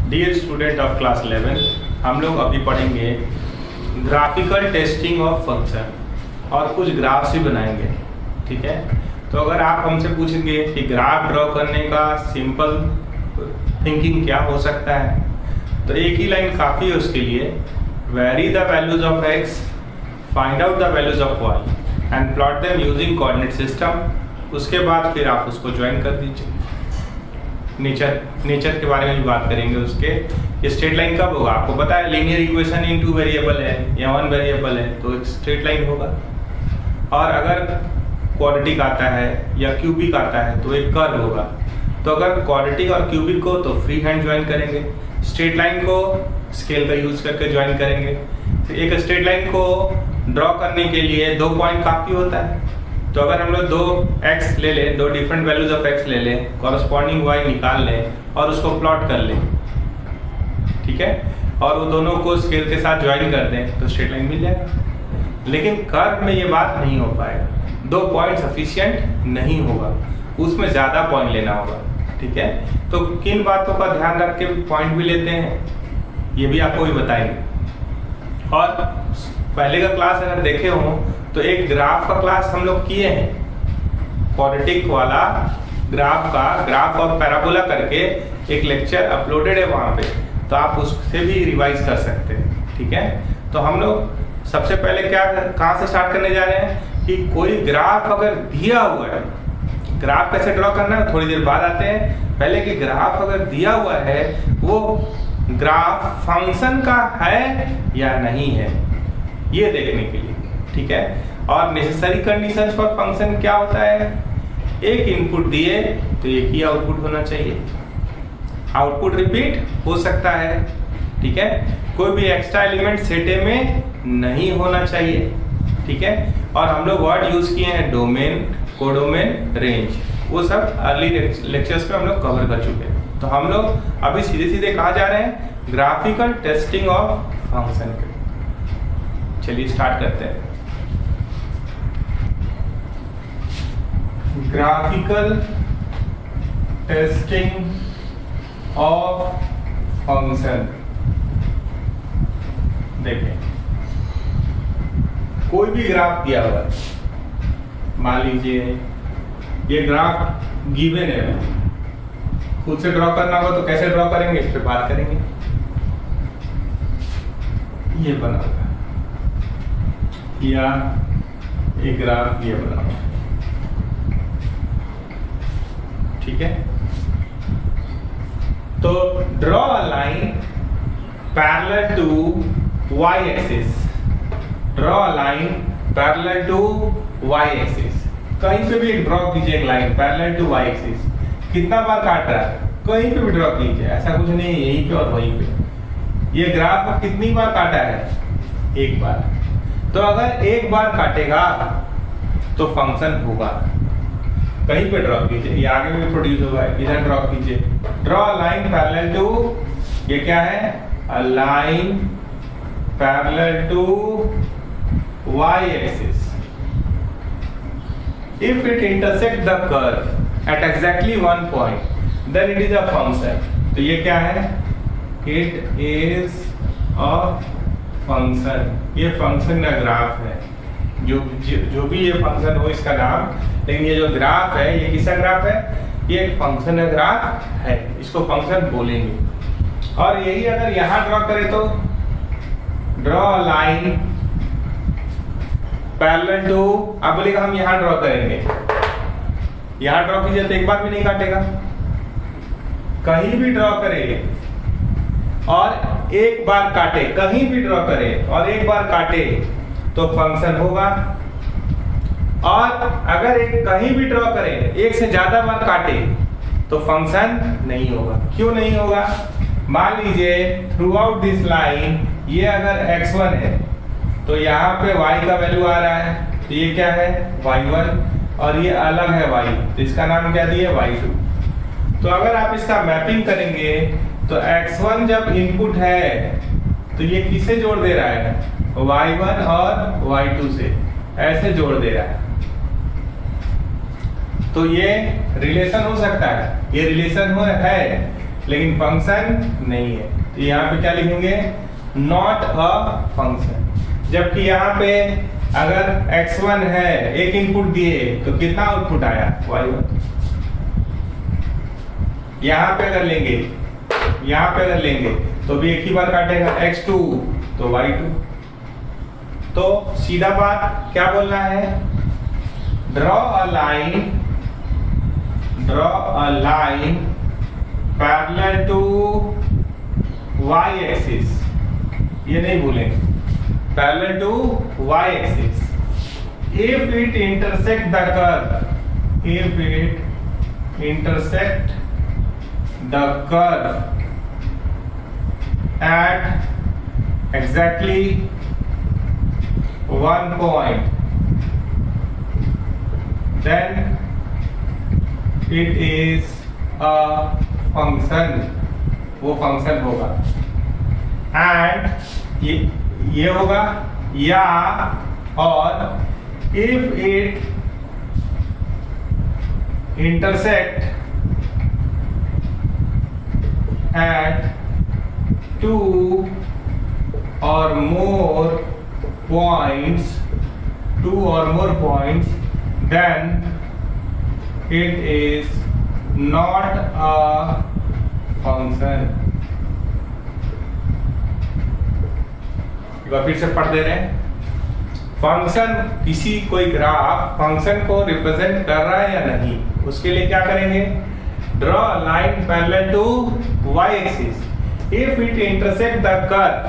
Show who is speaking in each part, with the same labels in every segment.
Speaker 1: Dear student of class 11, हम लोग अभी पढ़ेंगे ग्राफिकल टेस्टिंग ऑफ फंक्शन और कुछ ग्राफ्स भी बनाएंगे। ठीक है, तो अगर आप हमसे पूछेंगे कि ग्राफ ड्रॉ करने का सिंपल थिंकिंग क्या हो सकता है, तो एक ही लाइन काफ़ी है उसके लिए। Vary the values of x, find out the values of y and plot them using coordinate system. उसके बाद फिर आप उसको ज्वाइन कर दीजिए। नेचर के बारे में भी बात करेंगे। उसके स्ट्रेट लाइन कब होगा, आपको पता है लीनियर इक्वेशन इन 2 वेरिएबल है या 1 वेरिएबल है तो स्ट्रेट लाइन होगा। और अगर क्वाड्रेटिक आता है या क्यूबिक आता है तो एक कर्व होगा। तो अगर क्वाड्रेटिक और क्यूबिक को तो फ्री हैंड ज्वाइन करेंगे, स्ट्रेट लाइन को स्केल का यूज करके ज्वाइन करेंगे। तो एक स्ट्रेट लाइन को ड्रॉ करने के लिए 2 पॉइंट काफ़ी होता है। तो अगर हम लोग 2 एक्स ले लें, 2 डिफरेंट वैल्यूज ऑफ एक्स ले लें, कॉरस्पॉन्डिंग वाई निकाल लें और उसको प्लॉट कर लें, ठीक है, और वो दोनों को स्केल के साथ ज्वाइन कर दें तो स्ट्रेट लाइन मिल जाएगा। लेकिन कर्व में ये बात नहीं हो पाएगा, 2 पॉइंट सफिशिएंट नहीं होगा, उसमें ज़्यादा पॉइंट लेना होगा। ठीक है, तो किन बातों का ध्यान रख के पॉइंट भी लेते हैं ये भी आपको भी बताएंगे। और पहले का क्लास अगर देखे हो तो एक ग्राफ का क्लास हम लोग किए हैं, क्वाड्रेटिक वाला ग्राफ और पैराबोला करके एक लेक्चर अपलोडेड है वहाँ पे, तो आप उससे भी रिवाइज कर सकते हैं। ठीक है, तो हम लोग सबसे पहले कहाँ से स्टार्ट करने जा रहे हैं कि कोई ग्राफ अगर दिया हुआ है, ग्राफ कैसे ड्रॉ करना है थोड़ी देर बाद आते हैं। पहले कि ग्राफ अगर दिया हुआ है वो ग्राफ फंक्शन का है या नहीं है ये देखने के लिए। ठीक है, और नेसेसरी कंडीशंस फॉर फंक्शन क्या होता है, एक इनपुट दिए तो एक ही आउटपुट होना चाहिए, आउटपुट रिपीट हो सकता है। ठीक है, कोई भी एक्स्ट्रा एलिमेंट सेट ए में नहीं होना चाहिए। ठीक है, और हम लोग वर्ड यूज किए हैं डोमेन, कोडोमेन, रेंज, वो सब अर्ली लेक्चर्स में हम लोग कवर कर चुके हैं। तो हम लोग अभी सीधे सीधे कहाँ जा रहे हैं, ग्राफिकल टेस्टिंग ऑफ फंक्शन के। चलिए स्टार्ट करते हैं। Graphical testing of function. देखें, कोई भी ग्राफ दिया हुआ है, मान लीजिए ये ग्राफ गिवन है, खुद से ड्रॉ करना होगा तो कैसे ड्रॉ करेंगे इस पे बात करेंगे। ये बना हुआ या एक ग्राफ ये बना हुआ, ठीक है। तो draw a line parallel to y axis, draw a line parallel to y axis. कहीं पे भी ड्रॉ कीजिए एक line parallel to y axis. कितना बार काट रहा है, कहीं पे भी ड्रॉ कीजिए, ऐसा कुछ नहीं यहीं पे और वहीं पे। ये ग्राफ कितनी बार काटा है, एक बार। तो अगर एक बार काटेगा तो फंक्शन होगा। कहीं पे ड्रॉ कीजिए, ये आगे में प्रोड्यूस होगा, इधर ड्रॉ कीजिए। ड्रॉ लाइन पैरेलल टू, ये क्या है, a line parallel to y axis if it intersect the curve at exactly 1 point then it is a function. तो ये क्या है, इट इज अ फंक्शन। ये फंक्शन का ग्राफ है, जो भी ये फंक्शन हो इसका नाम, लेकिन ये जो ग्राफ है ये किसका ग्राफ है, ये एक फंक्शन का ग्राफ है, इसको फंक्शन बोलेंगे। और यही अगर यहाँ ड्रॉ करें तो ड्रॉ लाइन पैरेलल टू, अब बोलेगा हम यहाँ ड्रॉ करेंगे, यहाँ ड्रॉ कीजिए तो एक बार भी नहीं काटेगा। कहीं भी ड्रॉ करेंगे और एक बार काटे, कहीं भी ड्रॉ करे और एक बार काटे तो फंक्शन होगा। और अगर कहीं भी ड्रॉ करे एक से ज्यादा बार काटे तो फंक्शन नहीं होगा। क्यों नहीं होगा, मान लीजिए थ्रू आउट दिस लाइन ये अगर x1 है तो यहाँ पे y का वैल्यू आ रहा है, तो ये क्या है y1 और ये अलग है y, तो इसका नाम क्या दिया y2। तो अगर आप इसका मैपिंग करेंगे तो x1 जब इनपुट है तो ये किसे जोड़ दे रहा है, y1 और y2 से ऐसे जोड़ दे रहा है। तो ये रिलेशन हो सकता है, ये रिलेशन है लेकिन फंक्शन नहीं है। तो यहाँ पे क्या लिखेंगे, नॉट अ फंक्शन। जबकि यहाँ पे अगर x1 है, एक इनपुट दिए तो कितना आउटपुट आया, y1। यहाँ पे अगर लेंगे तो भी एक ही बार काटेगा, x2 तो y2। तो सीधा बात क्या बोलना है, draw a line parallel to y axis, ये नहीं भूलेंगे, parallel to y axis. If it intersect the curve at exactly one point, then it is a function, वो फंक्शन होगा। एंड ये होगा या, और if it intersect at two or more points, then it is not a function। एक बार फिर से पढ़ दे रहे हैं। फंक्शन, किसी कोई ग्राफ फंक्शन को रिप्रेजेंट कर रहा है या नहीं, उसके लिए क्या करेंगे, draw a line parallel to y axis if it intersect the curve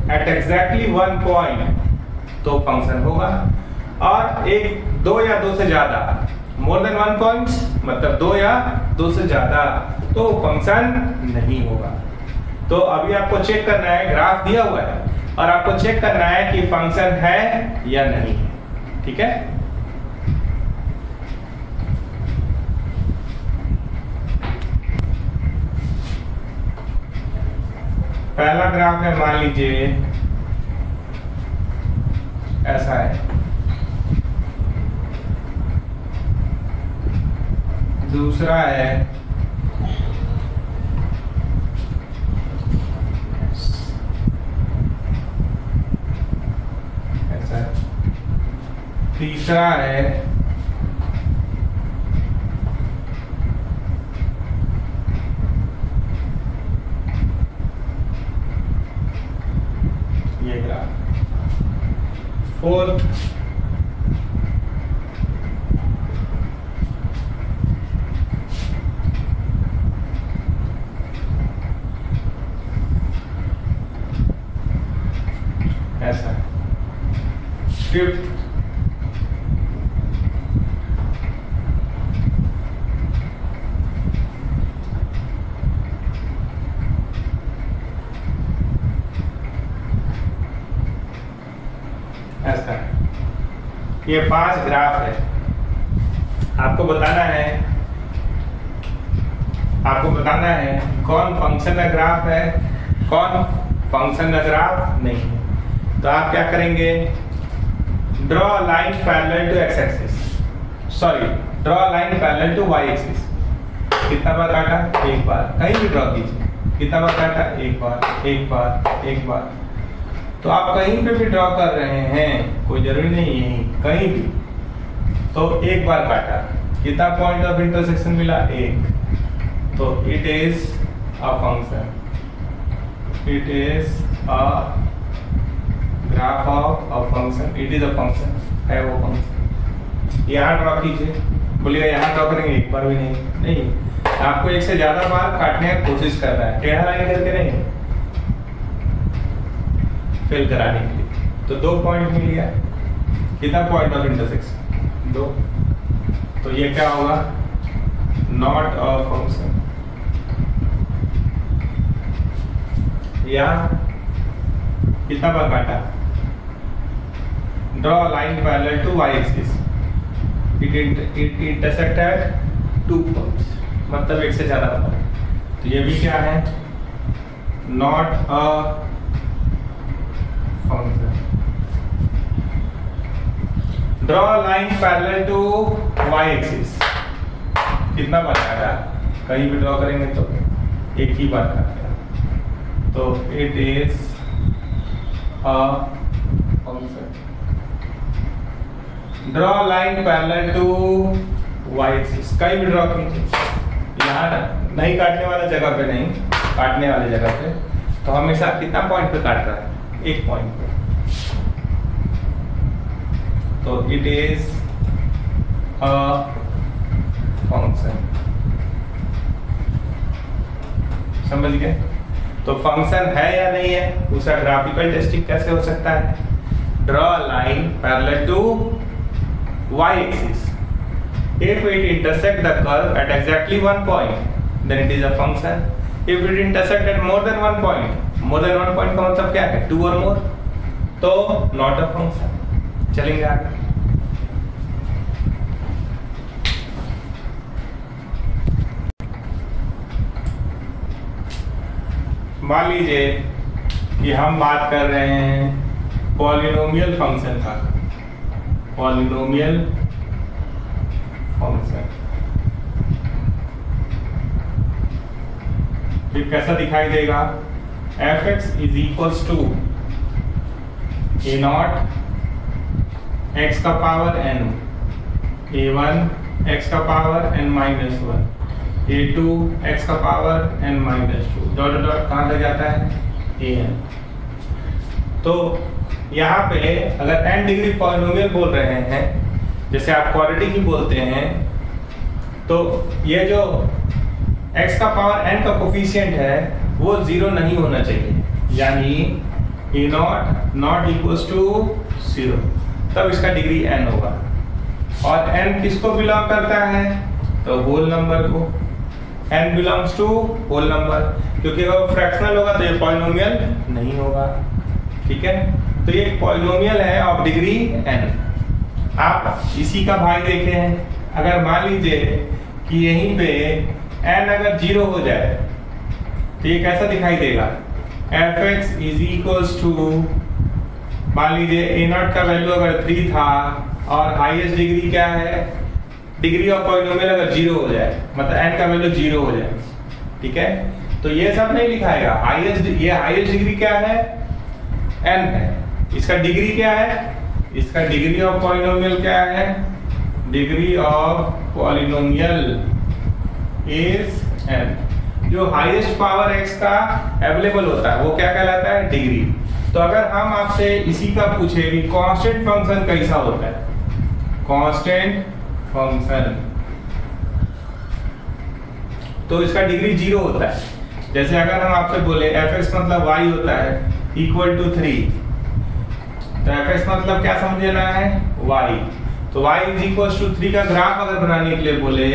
Speaker 1: at exactly one point, तो फंक्शन होगा। और एक, दो या दो से ज्यादा, मोर देन वन पॉइंट्स मतलब दो या दो से ज्यादा, तो फंक्शन नहीं होगा। तो अभी आपको चेक करना है, ग्राफ दिया हुआ है और आपको चेक करना है कि फंक्शन है या नहीं है, ठीक है। पहला ग्राफ है, मान लीजिए ऐसा है, दूसरा है ऐसा है, तीसरा है ये ग्राफ, फोर्थ ऐसा, फिफ्थ ऐसा। ये 5 ग्राफ है। आपको बताना है कौन फंक्शन का ग्राफ है, कौन फंक्शन का ग्राफ नहीं है। तो आप क्या करेंगे, draw line parallel to x axis, sorry draw line parallel to y axis. कितना बार काटा, एक बार, कहीं भी ड्रॉ कीजिए। कितना बार काटा, एक बार, एक बार, एक बार। तो आप कहीं पे भी ड्रॉ कर रहे हैं, कोई जरूरी नहीं है कहीं भी, तो एक बार काटा, कितना पॉइंट ऑफ इंटरसेक्शन मिला, एक। तो it is a function, it is a graph of a function, it is a function, है वो फंक्शन। यहाँ ड्रॉ कीजिए, बोलिएगा यहाँ ड्रॉ करेंगे, एक बार भी नहीं, आपको एक से ज्यादा बार काटने की कोशिश कर रहा है, टेढ़ा लाइन करके नहीं, फिल कराने के लिए। तो 2 पॉइंट मिल गया, कितना पॉइंट ऑफ इंटरसेक्शन, 2। तो ये क्या होगा, नॉट अ फंक्शन। यहाँ कितना बार काटा, draw line parallel to y axis, it intersect at 2 points, मतलब एक से ज्यादा पॉइंट। तो ये भी क्या है, not a function. Draw line parallel to y axis, कितना बार काटा, कहीं भी ड्रॉ करेंगे तो एक ही बार काटेगा। तो it is a function. Draw line parallel to y axis. कहीं भी ड्रॉ कीजिए, यहाँ नहीं काटने वाला जगह पे नहीं, काटने वाले जगह पे। तो हमेशा कितना पॉइंट पे काट रहा है? एक पॉइंट पे। तो इट इज अ फंक्शन। समझ गए? तो फंक्शन है या नहीं है, उसका ग्राफिकल टेस्टिंग कैसे हो सकता है? Draw line parallel to y axis. If it intersect the curve at exactly one point, then it is a function. If it intersect at more than one point का मतलब क्या है? 2 or more, तो not a function. चलेंगे आगे। मान लीजिए कि हम बात कर रहे हैं पॉलिनोमियल फंक्शन का। पॉलिनोमियल फंक्शन फिर कैसा दिखाई देगा? f(x) is equals to a0 x का पावर n, a1 x का power n minus 1, a2 x का power n minus 2, dot dot कहाँ तक जाता है? an। तो यहाँ पे अगर n डिग्री पॉलिनोमियल बोल रहे हैं, जैसे आप क्वाड्रेटिक ही बोलते हैं, तो ये जो x का पावर n का कोफिशिएंट है वो 0 नहीं होना चाहिए, यानी a0 नॉट इक्वल्स टू 0, तब इसका डिग्री n होगा। और n किसको बिलोंग करता है? तो होल नंबर को। n belongs to whole number, क्योंकि अगर फ्रैक्शनल होगा तो ये पॉलिनोमियल नहीं होगा। ठीक है, तो ये पॉलिनोमियल है ऑफ डिग्री n। आप इसी का भाई देखे हैं, अगर मान लीजिए कि यहीं पे n अगर 0 हो जाए तो ये कैसा दिखाई देगा? f(x) इज इक्वल्स टू, मान लीजिए a0 का वैल्यू अगर 3 था और हाईएस्ट डिग्री क्या है? डिग्री ऑफ पॉलिनोमियल अगर 0 हो जाए, मतलब n का वैल्यू 0 हो जाए। ठीक है, तो ये सब नहीं लिखाएगा। ये हाईएस्ट डिग्री क्या है? n है। इसका डिग्री क्या है? इसका डिग्री ऑफ पॉलिनोमियल क्या है? Degree of polynomial is n। जो हाईएस्ट पावर x का अवेलेबल होता है वो क्या कहलाता है? डिग्री। तो अगर हम आपसे इसी का पूछे कि कांस्टेंट फंक्शन कैसा होता है? कांस्टेंट फंक्शन, तो इसका डिग्री 0 होता है। जैसे अगर हम आपसे बोले f(x) मतलब y होता है इक्वल टू 3, तो f(x) मतलब क्या समझ लेना है? y। तो y इज इक्वल्स टू 3 का ग्राफ अगर बनाने के लिए बोले,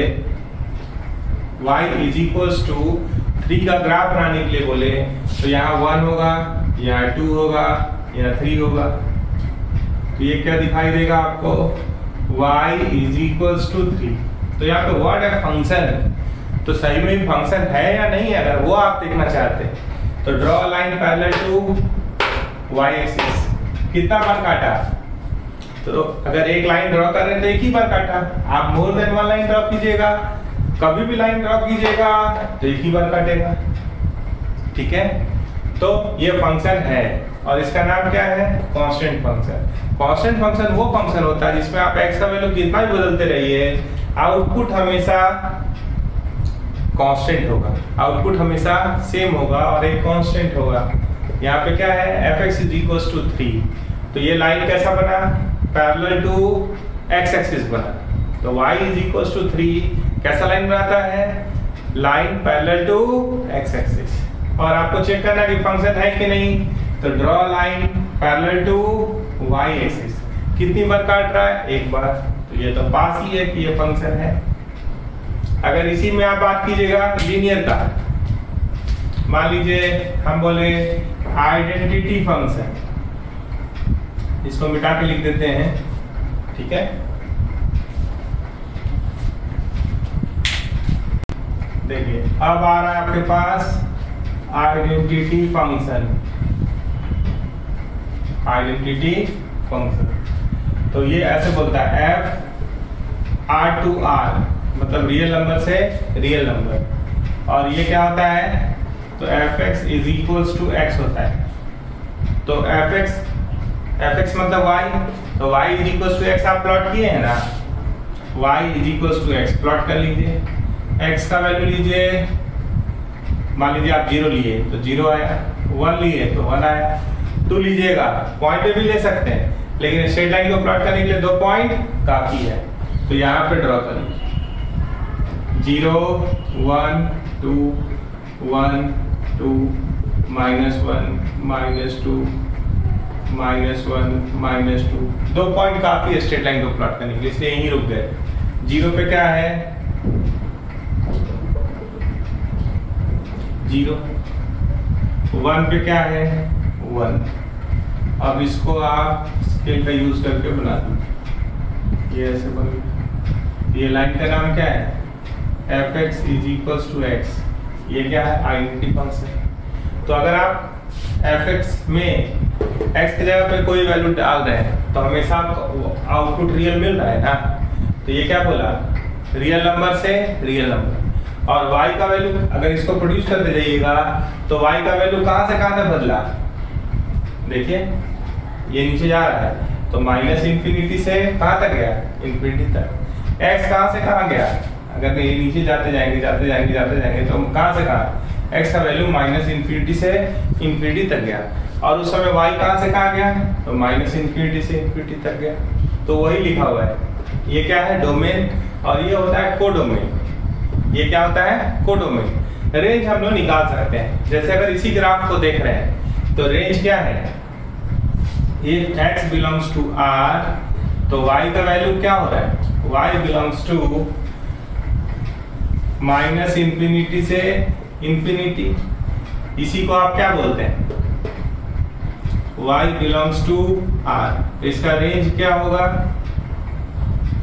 Speaker 1: y इज इक्वल्स टू 3 का ग्राफ बनाने के लिए बोले, तो यहाँ 1 होगा, यहाँ 2 होगा, यहाँ 3 होगा। तो ये क्या दिखाई देगा आपको? y is equals to 3। तो यहाँ पे व्हाट है? फंक्शन। तो सही में फंक्शन है या नहीं है, अगर वो आप देखना चाहते हैं तो draw line parallel to y axis. कितना बार काटा? तो अगर एक लाइन ड्रॉ कर रहे हैं तो एक ही बार काटा। आप more than one line draw कीजिएगा, कभी भी लाइन ड्रॉ कीजिएगा तो एक ही बार काटेगा। ठीक है, तो ये फंक्शन है और इसका नाम क्या है? Constant function. कांस्टेंट फंक्शन वो फंक्शन होता है जिसमें आप x का वैल्यू कितना भी बदलते रहिए, आउटपुट हमेशा कांस्टेंट होगा, आउटपुट हमेशा सेम होगा और एक कांस्टेंट होगा। यहाँ पे क्या है? f(x) is equals to 3। तो ये लाइन कैसा बना? पैरेलल टू x एक्सिस बना। तो y इज इक्वल्स टू 3 कैसा लाइन बनाता है? Line parallel to x axis. और आपको चेक करना कि फंक्शन है कि नहीं, तो draw line parallel to y axis. कितनी बार काट रहा है? एक बार। तो ये तो पास ही है कि ये फंक्शन है। अगर इसी में आप बात कीजिएगा लीनियर का, मान लीजिए हम बोले आइडेंटिटी फंक्शन, इसको मिटा के लिख देते हैं। ठीक है, देखिए अब आ रहा है आपके पास आइडेंटिटी फंक्शन। आइडेंटिटी फंक्शन तो ये ऐसे बोलता है f (r) to r, मतलब रियल नंबर से रियल नंबर, और ये क्या होता है, तो f x is equals to x होता है। तो एफ एक्स मतलब वाई, तो y is equals to x आप प्लॉट किए हैं ना, y is equals to x plot कर लीजिए। एक्स का वैल्यू लीजिए, मान लीजिए आप 0 लिए तो 0 आया, 1 लिए तो 1 आया, 2 लीजिएगा, पॉइंट पे भी ले सकते हैं, लेकिन स्ट्रेट लाइन को प्लॉट करने के लिए 2 पॉइंट काफी है। तो यहाँ पे ड्रॉ करिए 0 1 2 1 2 -1 -2 -1 -2, 2 पॉइंट काफी है स्ट्रेट लाइन को प्लॉट करने के लिए, इसलिए यहीं रुक गए। 0 पे क्या है 0, 1 पे क्या है 1। अब इसको आप स्केल का यूज करके बना दो, ये ऐसे बन गया। ये लाइन का नाम क्या है, f x is equals to x, ये क्या है आइडेंटिटी फंक्शन। तो अगर आप एफ एक्स में एक्स की जगह पे कोई वैल्यू डाल रहे हैं तो हमेशा आउटपुट रियल मिल रहा है ना, तो ये क्या बोला, रियल नंबर से रियल नंबर। और y का वैल्यू अगर इसको प्रोड्यूस करते जाइएगा तो y का वैल्यू कहाँ से कहाँ तक बदला, देखिए ये नीचे जा रहा है, तो माइनस इंफिनिटी से कहाँ तक गया, इंफिनिटी तक। x कहाँ से कहाँ गया, अगर ये नीचे जाते जाएंगे तो कहाँ से कहाँ, x का वैल्यू माइनस इंफिनिटी से इंफिनिटी तक गया। और उस समय y कहाँ से कहाँ गया, तो माइनस इंफिनिटी से इंफिनिटी तक गया। तो वही लिखा हुआ है, ये क्या है डोमेन, और ये होता है कोडोमेन। ये क्या होता है कोडोमेन। रेंज हम लोग निकाल सकते हैं, जैसे अगर इसी ग्राफ को देख रहे हैं तो रेंज क्या है, if x belongs to r तो y का वैल्यू क्या हो रहा है, y belongs to minus infinity से इंफिनिटी, इसी को आप क्या बोलते हैं, y बिलोंग्स टू r। इसका रेंज क्या होगा,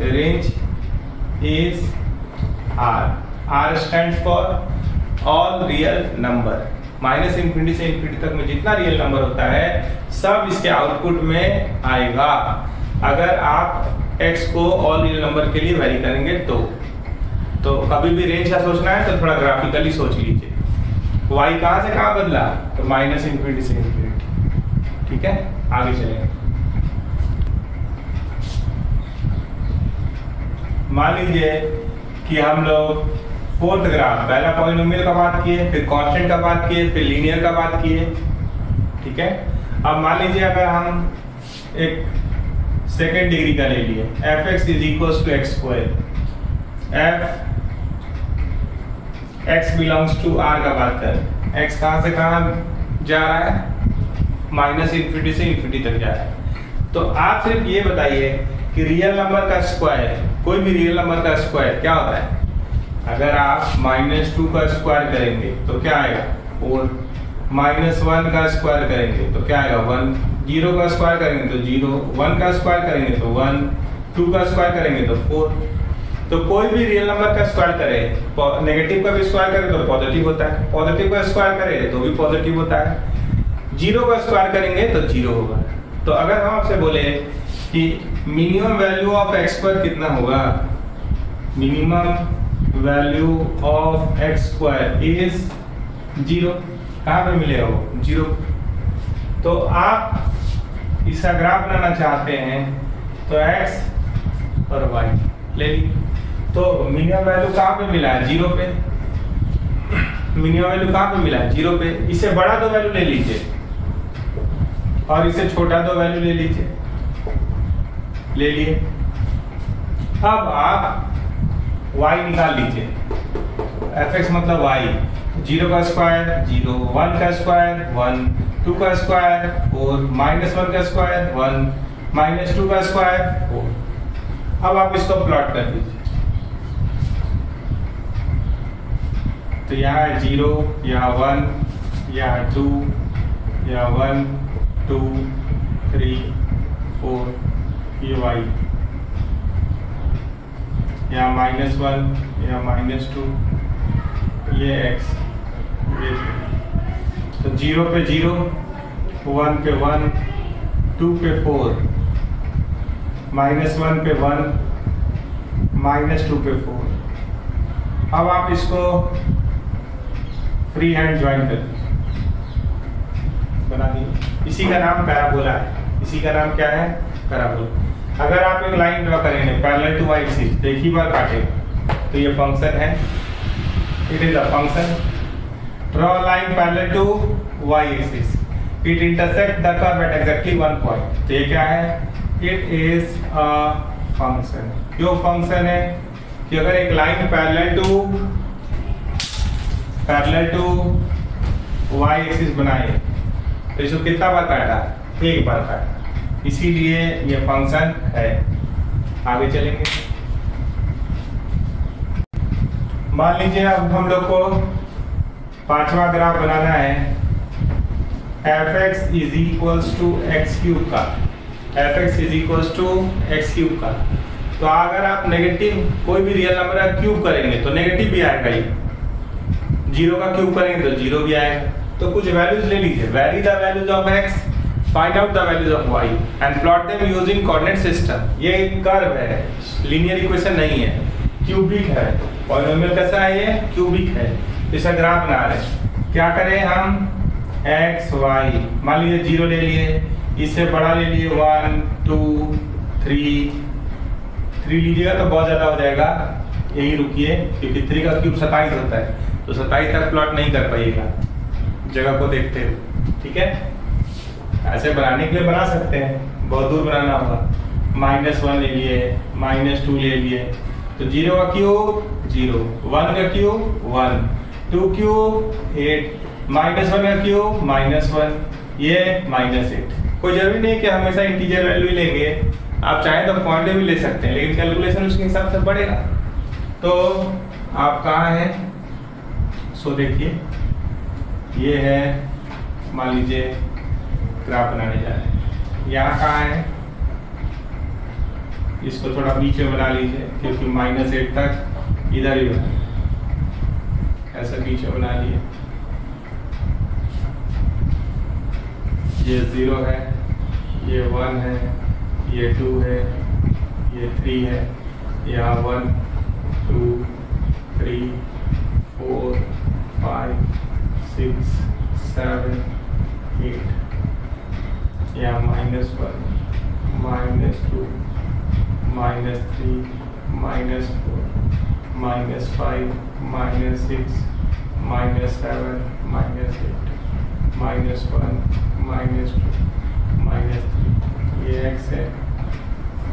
Speaker 1: range is r, r stand for all real number. Minus infinity से इंफिनिटी तक में जितना रियल नंबर होता है सब इसके आउटपुट में आएगा, अगर आप x को ऑल रियल नंबर के लिए वेरी करेंगे तो कभी भी रेंज का सोचना है तो थोड़ा ग्राफिकली सोच लीजिए। y कहाँ से कहाँ बदला, तो माइनस इंफिनिटी से इंफिनिटी। ठीक है, आगे चलेंगे। मान लीजिए कि हम लोग फोर्थ ग्राफ, पहला पॉलिनोमियल का बात किए, फिर कांस्टेंट का बात किए, फिर लीनियर का बात किए। ठीक है, अब मान लीजिए अगर हम एक सेकेंड डिग्री का ले लिए, f x is equals to x square, f x belongs to R का बात करें, एक्स कहाँ से कहाँ जा रहा है, माइनस इंफिनिटी से इंफिनिटी तक जा रहा है। तो आप सिर्फ ये बताइए कि रियल नंबर का स्क्वायर, कोई भी रियल नंबर का स्क्वायर क्या होता है, अगर आप -2 का स्क्वायर करेंगे तो क्या आएगा 4, -1 का स्क्वायर करेंगे तो क्या आएगा 1, 0 का स्क्वायर करेंगे तो 0, 1 का स्क्वायर करेंगे तो 1, 2 का स्क्वायर करेंगे तो 4। तो कोई भी रियल नंबर का स्क्वायर करे, नेगेटिव का भी स्क्वायर करे तो पॉजिटिव होता है, पॉजिटिव का स्क्वायर करे तो भी पॉजिटिव होता है, 0 का स्क्वायर करेंगे तो 0 होगा। तो अगर हम आपसे बोले कि minimum value of x square कितना होगा, minimum value of x square is 0, कहाँ पे मिलेगा वो 0। तो आप इसका ग्राफ बनाना चाहते हैं तो x और y ले ली, तो मिनिमम वैल्यू कहाँ पे मिला है 0 पे, मिनिमम वैल्यू कहाँ पे मिला है 0 पे। इससे बड़ा दो वैल्यू ले लीजिए और इससे छोटा दो वैल्यू ले लीजिए, ले लिए। अब आप y निकाल लीजिए, f(x) मतलब y, 0 का स्क्वायर 0, 1 का स्क्वायर 1, 2 का स्क्वायर 4, -1 का स्क्वायर 1, -2 का स्क्वायर 4। अब आप इसको प्लॉट कर दीजिए, तो यहाँ 0, यहाँ 1, यहाँ 2, यहाँ 1, 2, 3, 4, ये y, यहाँ -1, यहाँ -2, ये x, ये तो 0 पे 0, 1 पे 1, 2 पे 4, -1 पे 1, -2 पे 4। अब आप इसको फ्री हैंड ज्वाइन कर दीजिए, बना दीजिए। इसी का नाम पैराबोला है, इसी का नाम क्या है? पैराबोला। अगर आप एक लाइन ड्रॉ करेंगे पैरेलल टू वाई एक्सिस, तो एक ही बार काटेगा, तो ये फंक्शन है, it is a function. Draw line parallel to y axis, it intersect the curve at exactly one point, तो ये क्या है? It is a function. क्यों फंक्शन है? कि अगर एक line parallel to y axis बनाए तो इसको कितना बार काटा? एक बार काटा, इसीलिए ये फंक्शन है। आगे चलेंगे। मान लीजिए अब हम लोग को पांचवा ग्राफ बनाना है fx is equals to x cube का, fx is equals to x cube का। तो अगर आप नेगेटिव कोई भी रियल नंबर का क्यूब करेंगे तो नेगेटिव भी आएगा ही, जीरो का क्यूब करेंगे तो जीरो भी आएगा। तो कुछ वैल्यूज ले लीजिए, very the values of x, find out the values of y and plot them using coordinate system. ये एक कर्व है, लीनियर इक्वेशन नहीं है, क्यूबिक है। पॉलिनोमियल कैसा है? ये क्यूबिक है। इसका ग्राफ बना रहे हैं, क्या करें हम? x y, मान लीजिए जीरो ले लिए, इससे बड़ा ले लिए 1 2 3 लीजिएगा तो बहुत ज्यादा हो जाएगा, यही रुकिए, क्योंकि 3 का क्यूब 27 होता है, तो 27 तक प्लॉट नहीं कर पाइएगा, जगह को देखते हुए। ठीक है, ऐसे बनाने के लिए बना सकते हैं, बहुत दूर बनाना होगा। -1 ले लिए, -2 ले लिए, तो 0 का क्यूब 0, 1 का क्यूब 1, 2 क्यूब 8, -1 का क्यूब -1, ये -8। कोई जरूरी नहीं कि हमेशा इंटीजर वैल्यू ही लेंगे, आप चाहें तो पॉइंट भी ले सकते हैं, लेकिन कैलकुलेशन उसके हिसाब से बढ़ेगा। तो आप कहाँ हैं? सो देखिए, ये है, मान लीजिए ग्राफ बनाने जा रहे हैं, यहाँ कहाँ है? इसको थोड़ा पीछे बना लीजिए, क्योंकि -8 तक इधर ही बना, ऐसा पीछे बना लिए। ये 0 है, ये 1 है, ये 2 है, ये 3 है, यहाँ 1 2 3 4 5 6 7 8, यहाँ -1 -2 -3 -4 -5 -6 -7 -8 -1 -2 -3, ये x है।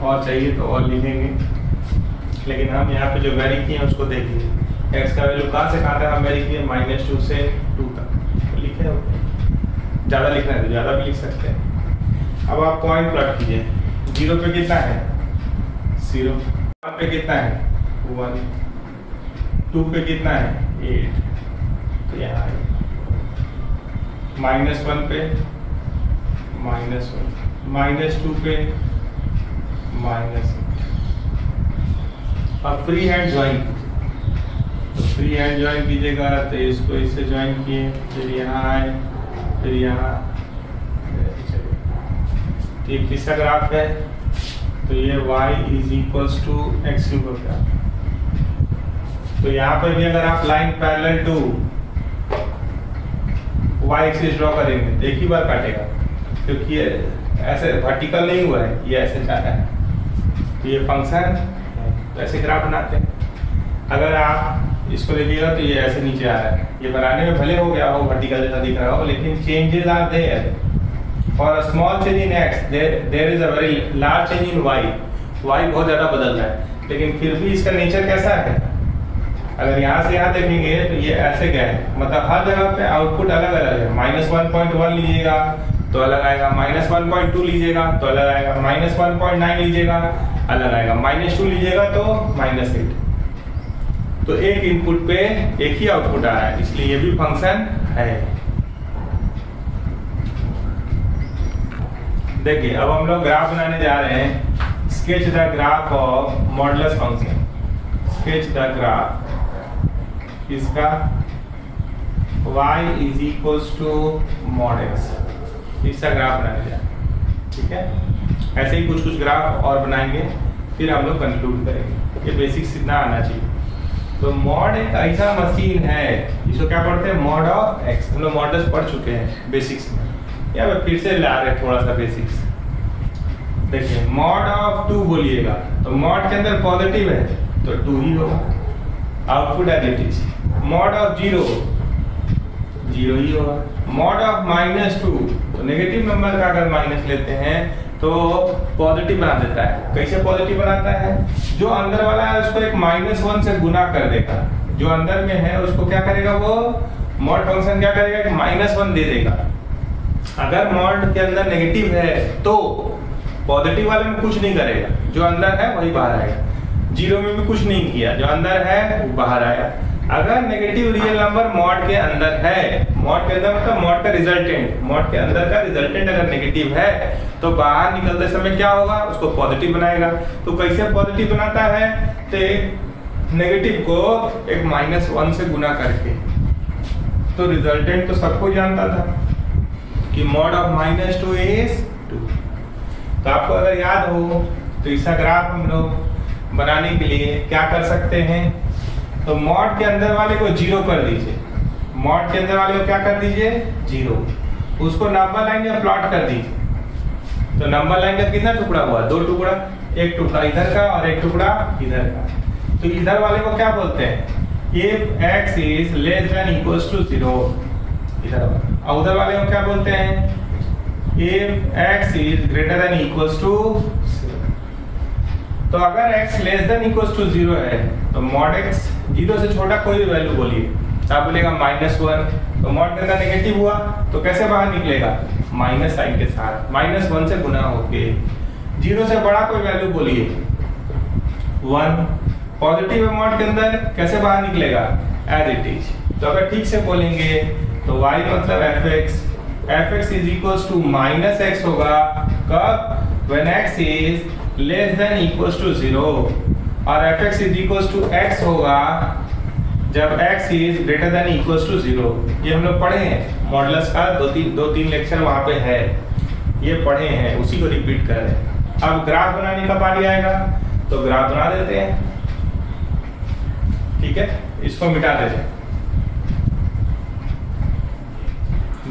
Speaker 1: और चाहिए तो और लिखेंगे, लेकिन हम यहाँ पे जो वेरी किए हैं उसको देखिए। x का वैल्यू कहाँ से कहाँ तक हम वेरी किए? -2 से 2 तक, तो लिखे हो। ज़्यादा लिखना है तो ज़्यादा भी लिख सकते हैं। अब आप पॉइंट प्लॉट कीजिए, 0 पे कितना है? 0, 1 पे कितना है? 1, 2 पे कितना है? 8, तो यहाँ है। -1 पे -1, -2 पे -8। अब फ्री हैंड ज्वाइन, तो फ्री हैंड ज्वाइन कीजिएगा, तो इसको इससे ज्वाइन किए, फिर यहाँ आए, फिर यहाँ, तो ये किसका ग्राफ है? तो ये y is equals to x cube का ग्राफ। तो यहाँ पर भी अगर आप line parallel to y axis draw करेंगे तो एक ही बार काटेगा, क्योंकि ये ऐसे वर्टिकल नहीं हुआ है, ये ऐसे जा रहा है, तो ये फंक्शन तो ऐसे ग्राफ बनाते हैं। अगर आप इसको देखिएगा तो ये ऐसे नीचे आ रहा है, ये बनाने में भले हो गया हो, वर्टिकल जैसा दिख रहा हो, लेकिन changes are there. For a small change in x there is a very large change in y बहुत ज़्यादा बदल रहा है, लेकिन फिर भी इसका नेचर कैसा है? अगर यहाँ से यहाँ देखेंगे तो ये ऐसे गए, मतलब हर जगह पे आउटपुट अलग अलग है। -1.1 लीजिएगा तो अलग आएगा, -1.2 लीजिएगा तो अलग आएगा, -1.9 लीजिएगा अलग आएगा, -2 लीजिएगा तो -8। तो एक इनपुट पे एक ही आउटपुट आ रहा है, इसलिए ये भी फंक्शन है। देखिए, अब हम लोग ग्राफ बनाने जा रहे हैं। Sketch the graph of modulus function. Sketch the graph इसका y is equals to mod x, इसका ग्राफ बनाने जा रहे हैं। ठीक है, ऐसे ही कुछ कुछ ग्राफ और बनाएंगे, फिर हम लोग कंक्लूड करेंगे। ये बेसिक्स इतना आना चाहिए। तो मॉड एक ऐसा मशीन है, इसको क्या पढ़ते हैं, मॉड ऑफ एक्स। हम लोग मॉडल्स पढ़ चुके हैं बेसिक्स में, या फिर से ला रहे हैं थोड़ा सा बेसिक्स। देखिए मॉड ऑफ 2 बोलिएगा तो मॉड के अंदर पॉजिटिव है तो 2 ही होगा, output as it is. Mod of 0 0 ही होगा। मॉड ऑफ -2 तो नेगेटिव नंबर का अगर माइनस लेते हैं तो पॉजिटिव बना देता है। कैसे पॉजिटिव बनाता है, जो अंदर वाला है उसको एक -1 से गुना कर देगा, जो अंदर में है उसको क्या करेगा, वो मॉड फंक्शन क्या करेगा कि -1 दे देगा। अगर मॉड के अंदर नेगेटिव है तो पॉजिटिव वाले में कुछ नहीं करेगा, जो अंदर है वही बाहर आएगा। 0 में भी कुछ नहीं किया, जो अंदर है वो बाहर आया। अगर नेगेटिव रियल नंबर मॉड के अंदर है, मॉड के अंदर मतलब मॉड का रिजल्टेंट, मॉड के अंदर का रिजल्टेंट अगर नेगेटिव है तो बाहर निकलते समय क्या होगा, उसको पॉजिटिव बनाएगा। तो कैसे पॉजिटिव बनाता है, तो नेगेटिव को एक -1 से गुना करके। तो रिजल्टेंट तो सबको जानता था कि मॉड ऑफ -2 इज 2। तो आपको अगर याद हो तो इसका ग्राफ हम लोग बनाने के लिए क्या कर सकते हैं, तो मॉड के अंदर वाले को 0 कर दीजिए, मॉड के अंदर वाले को क्या कर दीजिए 0, उसको नंबर लाइन में प्लॉट कर दीजिए। तो नंबर लाइन का कितना टुकड़ा हुआ, 2 टुकड़ा, एक टुकड़ा इधर का और एक टुकड़ा इधर का। तो इधर वाले को क्या बोलते हैं, if x is less than equals to 0 इधर, और उधर वाले को क्या बोलते हैं, if x is greater than equals to 0। तो अगर x less than equals to 0 है तो मॉड x 0 से छोटा कोई भी वैल्यू बोलिए, तो आप बोलेगा -1, तो मॉड के अंदर नेगेटिव हुआ तो कैसे बाहर निकलेगा, माइनस साइन के साथ, -1 से गुना होके। 0 से बड़ा कोई वैल्यू बोलिए 1, पॉजिटिव है मॉड के अंदर, कैसे बाहर निकलेगा एज इट इज। तो अगर ठीक से बोलेंगे तो y मतलब fx is equals to -x होगा कब, when x is less than equals to 0, और fx is equals to x होगा जब x is greater than equals to 0। ये हम लोग पढ़े हैं मॉडल्स का, 2-3 लेक्चर वहां पे है, ये पढ़े हैं, उसी को रिपीट कर रहे हैं। अब ग्राफ बनाने का बारी आएगा तो ग्राफ बना देते हैं, ठीक है, इसको मिटा देते हैं।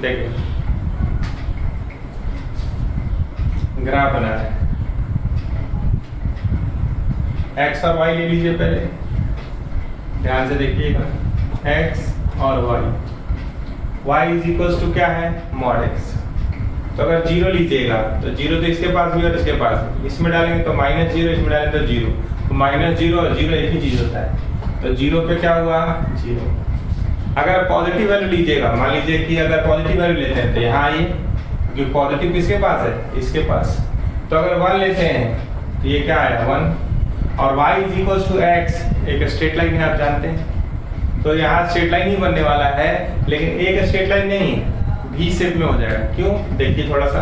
Speaker 1: देखिए ग्राफ बना रहे हैं, x और y ले लीजिए पहले, ध्यान से देखिएगा, x और y इज इक्वल्स टू क्या है, मॉड x। तो अगर 0 लीजिएगा तो 0 तो इसके पास भी और इसके पास भी, इसमें डालेंगे तो -0, इसमें डालेंगे तो 0, तो -0 और 0 एक ही चीज होता है। तो 0 पे क्या हुआ 0। अगर पॉजिटिव वैल्यू लीजिएगा, मान लीजिए कि अगर पॉजिटिव वैल्यू लेते हैं तो यहाँ आइए, क्योंकि पॉजिटिव किसके पास है, इसके पास। तो अगर 1 लेते हैं तो ये क्या आया 1, और y is equals to x, एक स्ट्रेट लाइन है आप जानते हैं, तो यहाँ स्ट्रेट लाइन ही बनने वाला है, लेकिन एक स्ट्रेट लाइन नहीं, V शेप में हो जाएगा। क्यों, देखिए थोड़ा सा,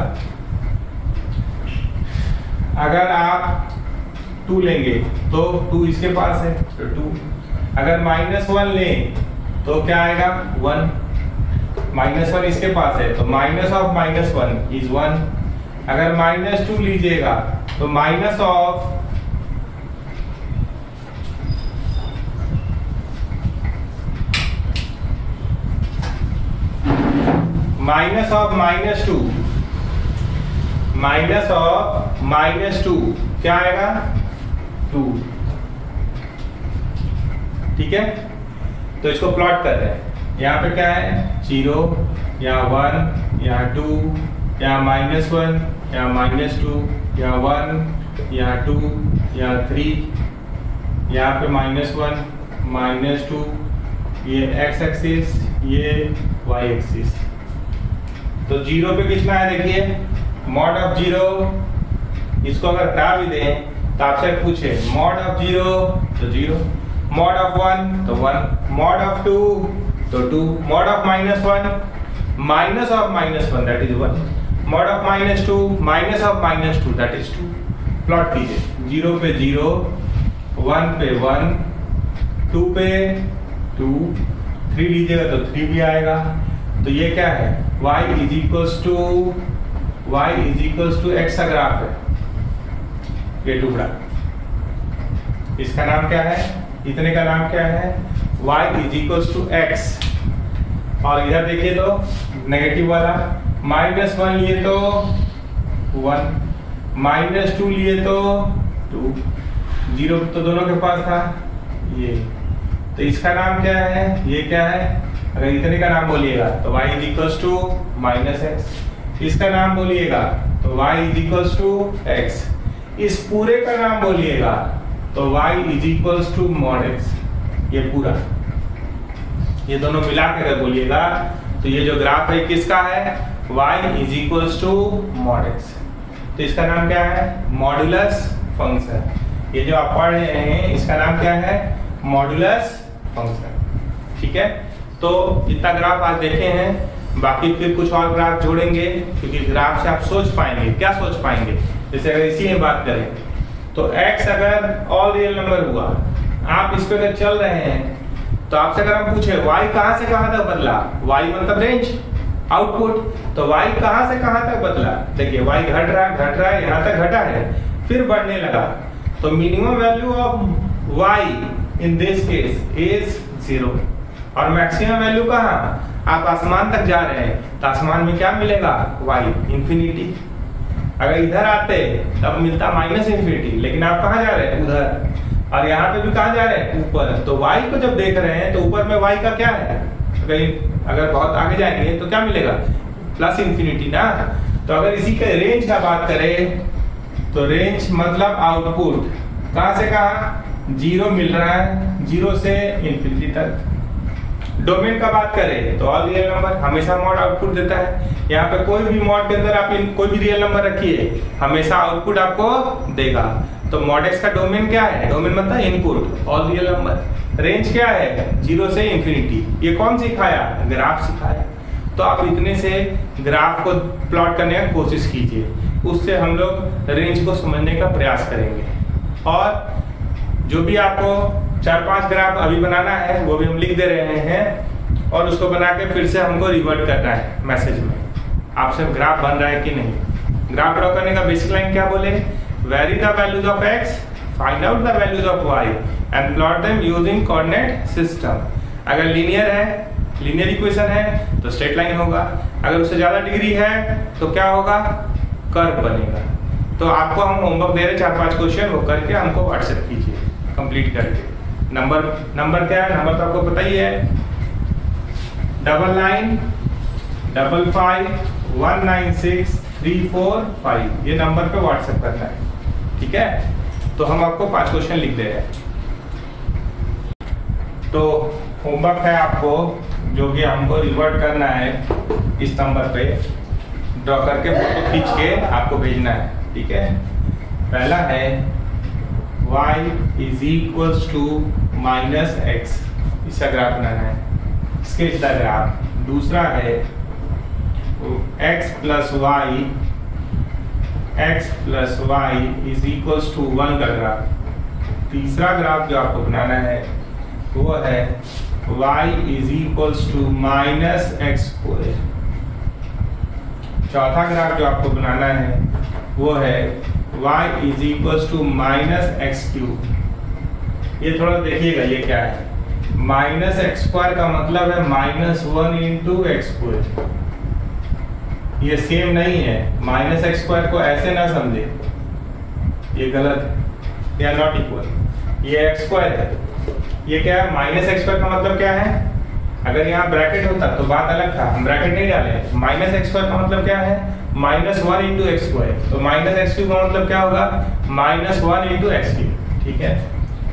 Speaker 1: अगर आप 2 लेंगे तो 2 इसके पास है तो 2, अगर -1 लें तो क्या आएगा 1, -1 इसके पास है तो माइनस ऑफ -1 इज 1। अगर -2 लीजिएगा तो माइनस ऑफ -2 क्या आएगा 2, ठीक है। तो इसको प्लॉट कर रहे हैं, यहाँ पे क्या है 0, यहाँ 1, यहाँ 2, यहाँ -1, यहाँ -2, यहाँ 1, यहाँ 2, यहाँ 3, यहाँ पे -1, -2, ये x एक्सिस, ये y एक्सिस। तो 0 पे कितना है देखिए, मॉड ऑफ 0, इसको अगर हटा भी दें तो आपसे पूछे मॉड ऑफ 0 तो 0, मॉड ऑफ 1 तो 1, मॉड ऑफ 2 तो 2, mod of -1 minus of -1 that is 1, mod of -2 minus of -2 that is 2। Plot कीजिए, 0 पे 0, 1 पे 1, 2 पे 2, 3 लीजिएगा तो 3 भी आएगा। तो ये क्या है, y is equals to x का ग्राफ है, ये टुकड़ा, इसका नाम क्या है, इतने का नाम क्या है, y is equals to x। और इधर देखिए तो नेगेटिव वाला, -1 लिए तो 1, -2 लिए तो 2, 0 तो दोनों के पास था ये। तो इसका नाम क्या है, ये क्या है, अगर इतने का नाम बोलिएगा तो y = -x, इसका नाम बोलिएगा तो y = x, इस पूरे का नाम बोलिएगा तो y = mod x। ये पूरा, ये दोनों मिला के अगर बोलिएगा तो ये जो ग्राफ है किसका है, y = mod x। तो इसका नाम क्या है, मॉड्यूलस फंक्शन। ये जो आप पढ़ रहे हैं इसका नाम क्या है, मॉड्यूलस फंक्शन। ठीक है, तो इतना ग्राफ आज देखे हैं, बाकी फिर कुछ और ग्राफ जोड़ेंगे, क्योंकि ग्राफ से आप सोच पाएंगे, क्या सोच पाएंगे। जैसे अगर इसी में बात करें तो x अगर ऑल रियल नंबर हुआ, आप इस पे अगर चल रहे हैं तो आपसे अगर हम पूछे y कहां से कहां तक बदला, y मतलब रेंज, आउटपुट, तो y कहां से कहां तक बदला, देखिए y घट रहा है, यहाँ तक घटा है, फिर बढ़ने लगा। तो minimum value of y in this case is 0 और मैक्सिमम वैल्यू कहाँ, आप आसमान तक जा रहे हैं तो आसमान में क्या मिलेगा, y इंफिनिटी। अगर इधर आते तब मिलता -∞, लेकिन आप कहाँ जा रहे हैं, उधर, और यहाँ पे भी कहाँ जा रहे हैं, ऊपर। तो y को जब देख रहे हैं तो ऊपर में y का क्या है, अगर बहुत आगे जाएंगे तो क्या मिलेगा, +∞ ना। तो अगर इसी के रेंज का बात करें तो रेंज मतलब आउटपुट, कहां से कहां, 0 मिल रहा है, 0 से ∞ तक। डोमेन का बात करें तो ऑल रियल नंबर हमेशा मॉड आउटपुट देता है। यहाँ पे कोई भी मॉड के अंदर आप कोई भी रियल नंबर रखिए, हमेशा आउटपुट आपको देगा। तो मॉड एक्स का डोमेन क्या है, डोमेन मतलब input, all real number. Range क्या है, 0 से ∞। ये कौन सिखाया, ग्राफ सिखाया। तो आप इतने से ग्राफ को प्लॉट करने की कोशिश कीजिए, उससे हम लोग रेंज को समझने का प्रयास करेंगे। और जो भी आपको 4-5 ग्राफ अभी बनाना है वो भी हम लिख दे रहे हैं, और उसको बना के फिर से हमको रिवर्ट करना है मैसेज में, आपसे ग्राफ बन रहा है कि नहीं। ग्राफ ड्रॉ करने का बेसिक लाइन क्या बोले, very the values of x, find out the values of y and plot them using coordinate system. अगर लीनियर है, लीनियर इक्वेशन है तो स्ट्रेट लाइन होगा, अगर उससे ज्यादा डिग्री है तो क्या होगा, कर्व बनेगा। तो आपको हम होमवर्क दे रहे 4-5 क्वेश्चन, वो करके हमको व्हाट्सएप कीजिए कंप्लीट करके। नंबर क्या है, नंबर तो आपको पता ही है, 9955196345, ये नंबर पे व्हाट्सएप करना है। ठीक है, तो हम आपको 5 क्वेश्चन लिख दे रहे हैं। तो होमवर्क है आपको, जो कि हमको रिवर्ट करना है, इस नंबर पे ड्रॉ करके फोटो खींच के आपको भेजना है। ठीक है, पहला है y = -x, इसका ग्राफ बनाना है, स्केच द ग्राफ। दूसरा है x + y = 1 का ग्राफ। तीसरा ग्राफ जो आपको बनाना है वो है y = -x²। चौथा ग्राफ जो आपको बनाना है वो है y = -x³। ये थोड़ा देखिएगा, ये क्या है, -x² का मतलब है -1 × x²। ये सेम नहीं है, -x² को ऐसे ना समझे, ये गलत है, या नॉट इक्वल। ये x² है, ये क्या है, -x² का मतलब क्या है, अगर यहाँ ब्रैकेट होता तो बात अलग था, हम ब्रैकेट नहीं डाले। -x² का मतलब क्या है, -1 × x²। तो -x³ का मतलब क्या होगा, -1 × x³। ठीक है,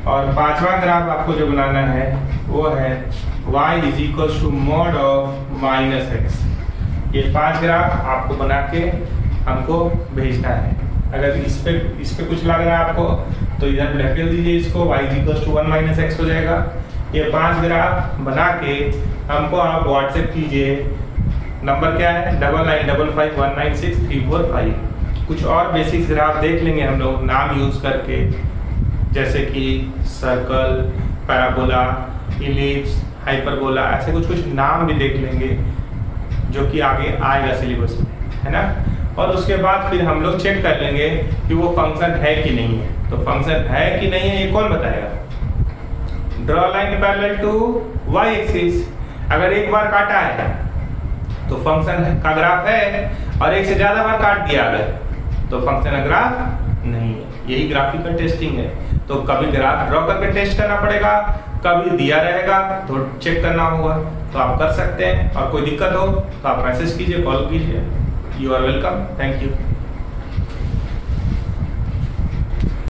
Speaker 1: और पांचवा ग्राफ आपको जो बनाना है वो है y = mod (-x). ये 5 ग्राफ आपको बना के हमको भेजना है। अगर इस पे कुछ लग रहा है आपको तो इधर ढकेल दीजिए इसको, y = 1 - x हो जाएगा। ये 5 ग्राफ बना के हमको आप व्हाट्सएप कीजिए। नंबर क्या है, 9955196345। कुछ और बेसिक्स ग्राफ देख लेंगे हम लोग नाम यूज करके, जैसे कि सर्कल, पैराबोला, इलिप्स, हाइपरबोला, ऐसे कुछ नाम भी देख लेंगे जो कि आगे आएगा सिलेबस में, है ना। और उसके बाद फिर हम लोग चेक कर लेंगे कि वो फंक्शन है कि नहीं है। तो फंक्शन है कि नहीं है ये कौन बताएगा। Draw line parallel to y axis. अगर एक बार काटा है तो फंक्शन का ग्राफ है, और एक से ज्यादा बार काट दिया अगर तो फंक्शन का ग्राफ नहीं है। यही ग्राफिकल टेस्टिंग है। तो कभी ग्राफ ड्रॉ करके टेस्ट करना पड़ेगा, कभी दिया रहेगा तो चेक करना होगा। तो आप कर सकते हैं, और कोई दिक्कत हो तो आप मैसेज कीजिए, कॉल कीजिए। You are welcome. Thank you.